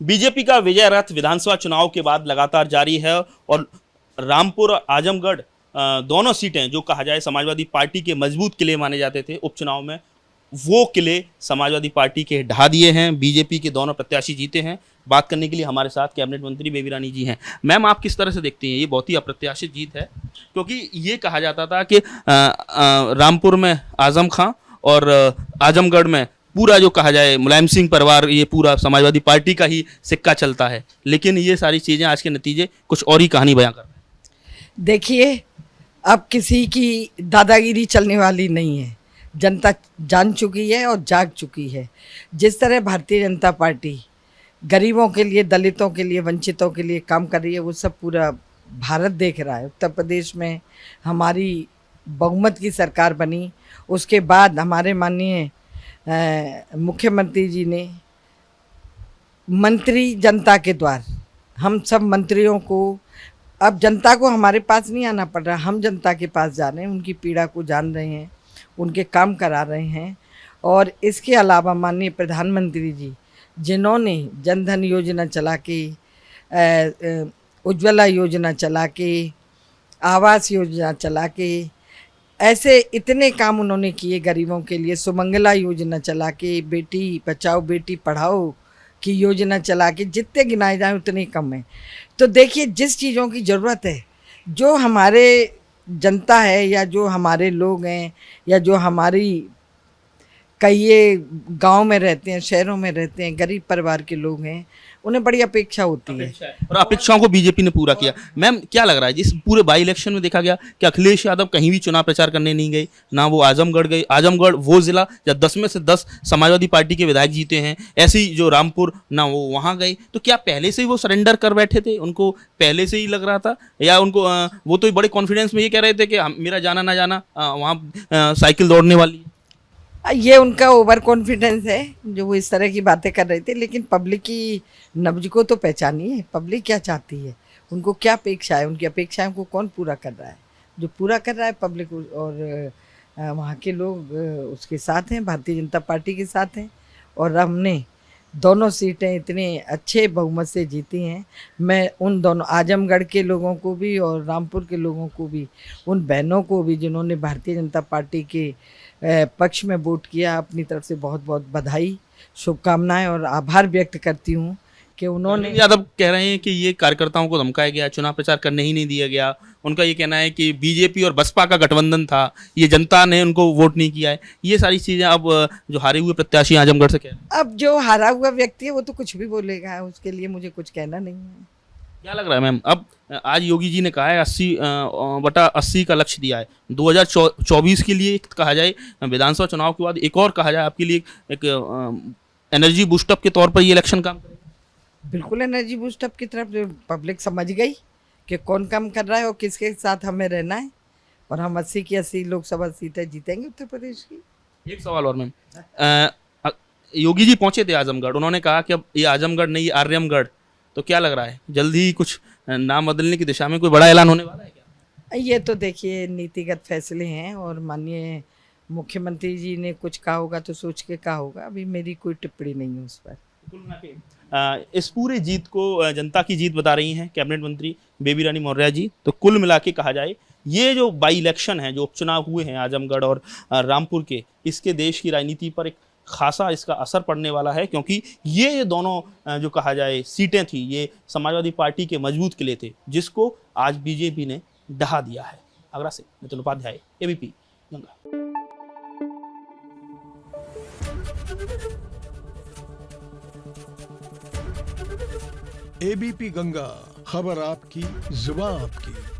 BJP का विजय रथ विधानसभा चुनाव के बाद लगातार जारी है और रामपुर और आजमगढ़ दोनों सीटें जो कहा जाए समाजवादी पार्टी के मजबूत किले माने जाते थे उपचुनाव में, वो किले समाजवादी पार्टी के ढहा दिए हैं। बीजेपी के दोनों प्रत्याशी जीते हैं। बात करने के लिए हमारे साथ कैबिनेट मंत्री बेबी रानी जी हैं। मैम, आप किस तरह से देखती हैं? ये बहुत ही अप्रत्याशित जीत है, क्योंकि ये कहा जाता था कि रामपुर में आजम खां और आजमगढ़ में पूरा जो कहा जाए मुलायम सिंह परिवार, ये पूरा समाजवादी पार्टी का ही सिक्का चलता है, लेकिन ये सारी चीज़ें आज के नतीजे कुछ और ही कहानी बयां कर रहे हैं। देखिए, अब किसी की दादागिरी चलने वाली नहीं है। जनता जान चुकी है और जाग चुकी है। जिस तरह भारतीय जनता पार्टी गरीबों के लिए, दलितों के लिए, वंचितों के लिए काम कर रही है, वो सब पूरा भारत देख रहा है। उत्तर प्रदेश में हमारी बहुमत की सरकार बनी, उसके बाद हमारे माननीय मुख्यमंत्री जी ने मंत्री जनता के द्वार, हम सब मंत्रियों को, अब जनता को हमारे पास नहीं आना पड़ रहा, हम जनता के पास जा रहे हैं, उनकी पीड़ा को जान रहे हैं, उनके काम करा रहे हैं। और इसके अलावा माननीय प्रधानमंत्री जी जिन्होंने जनधन योजना चला के, उज्ज्वला योजना चला के, आवास योजना चला के, ऐसे इतने काम उन्होंने किए गरीबों के लिए। सुमंगला योजना चला के, बेटी बचाओ बेटी पढ़ाओ की योजना चला के, जितने गिनाए जाएं उतने कम है। तो देखिए, जिस चीज़ों की ज़रूरत है, जो हमारे जनता है या जो हमारे लोग हैं या जो हमारी कई गांव में रहते हैं, शहरों में रहते हैं, गरीब परिवार के लोग हैं, उन्हें बड़ी अपेक्षा होती है और अपेक्षाओं को बीजेपी ने पूरा किया। मैम, क्या लग रहा है इस पूरे बाई इलेक्शन में देखा गया कि अखिलेश यादव कहीं भी चुनाव प्रचार करने नहीं गए, ना वो आजमगढ़ गए। आजमगढ़ वो जिला जब 10 में से 10 समाजवादी पार्टी के विधायक जीते हैं, ऐसी जो रामपुर, ना वो वहाँ गए। तो क्या पहले से ही वो सरेंडर कर बैठे थे? उनको पहले से ही लग रहा था, या उनको वो तो बड़े कॉन्फिडेंस में ये कह रहे थे कि मेरा जाना ना जाना, वहाँ साइकिल दौड़ने वाली है? ये उनका ओवर कॉन्फिडेंस है जो वो इस तरह की बातें कर रहे थे। लेकिन पब्लिक की नब्ज को तो पहचानिए, पब्लिक क्या चाहती है, उनको क्या अपेक्षा है, उनकी अपेक्षाओं को कौन पूरा कर रहा है? जो पूरा कर रहा है पब्लिक, और वहाँ के लोग उसके साथ हैं, भारतीय जनता पार्टी के साथ हैं। और हमने दोनों सीटें इतने अच्छे बहुमत से जीती हैं। मैं उन दोनों आजमगढ़ के लोगों को भी और रामपुर के लोगों को भी, उन बहनों को भी जिन्होंने भारतीय जनता पार्टी के पक्ष में वोट किया, अपनी तरफ से बहुत बहुत बधाई, शुभकामनाएं और आभार व्यक्त करती हूँ कि उन्होंने। यादव कह रहे हैं कि ये कार्यकर्ताओं को धमकाया गया, चुनाव प्रचार करने ही नहीं दिया गया। उनका ये कहना है कि बीजेपी और बसपा का गठबंधन था, ये जनता ने उनको वोट नहीं किया है। ये सारी चीज़ें अब जो हारे हुए प्रत्याशी आजमगढ़ से कह रहे हैं। अब जो हारा हुआ व्यक्ति है वो तो कुछ भी बोलेगा, उसके लिए मुझे कुछ कहना नहीं है। क्या लग रहा है मैम? अब आज योगी जी ने कहा है 80/80 का लक्ष्य दिया है 2024 के लिए। कहा जाए विधानसभा चुनाव के बाद एक और कहा जाए आपके लिए एक एनर्जी बूस्टअप के तौर पर ये इलेक्शन काम करेगा। बिल्कुल एनर्जी बूस्टअप की तरफ पब्लिक समझ गई कि कौन काम कर रहा है और किसके साथ हमें रहना है। और हम 80 की 80 लोकसभा सीटें जीतेंगे उत्तर प्रदेश की। एक सवाल और मैम, योगी जी पहुंचे थे आजमगढ़, उन्होंने कहा कि अब ये आजमगढ़ नहीं, ये आर्यमगढ़। तो क्या लग रहा है जल्दी ही कुछ नाम बदलने की दिशा में कोई बड़ा ऐलान होने वाला है क्या? ये तो देखिए नीतिगत फैसले हैं और माननीय मुख्यमंत्री जी ने कुछ कहा होगा तो सोच के कहा होगा। अभी मेरी कोई टिप्पणी नहीं है उस पर। इस पूरे जीत को जनता की जीत बता रही हैं कैबिनेट मंत्री बेबी रानी मौर्य जी। तो कुल मिला के कहा जाए ये जो बाई इलेक्शन है, जो उपचुनाव हुए हैं आजमगढ़ और रामपुर के, इसके देश की राजनीति पर एक खासा इसका असर पड़ने वाला है, क्योंकि ये दोनों जो कहा जाए सीटें थी, ये समाजवादी पार्टी के मजबूत किले थे, जिसको आज बीजेपी ने ढहा दिया है। आगरा से मिथुन उपाध्याय, एबीपी गंगा। एबीपी गंगा, खबर आपकी, जुबान आपकी।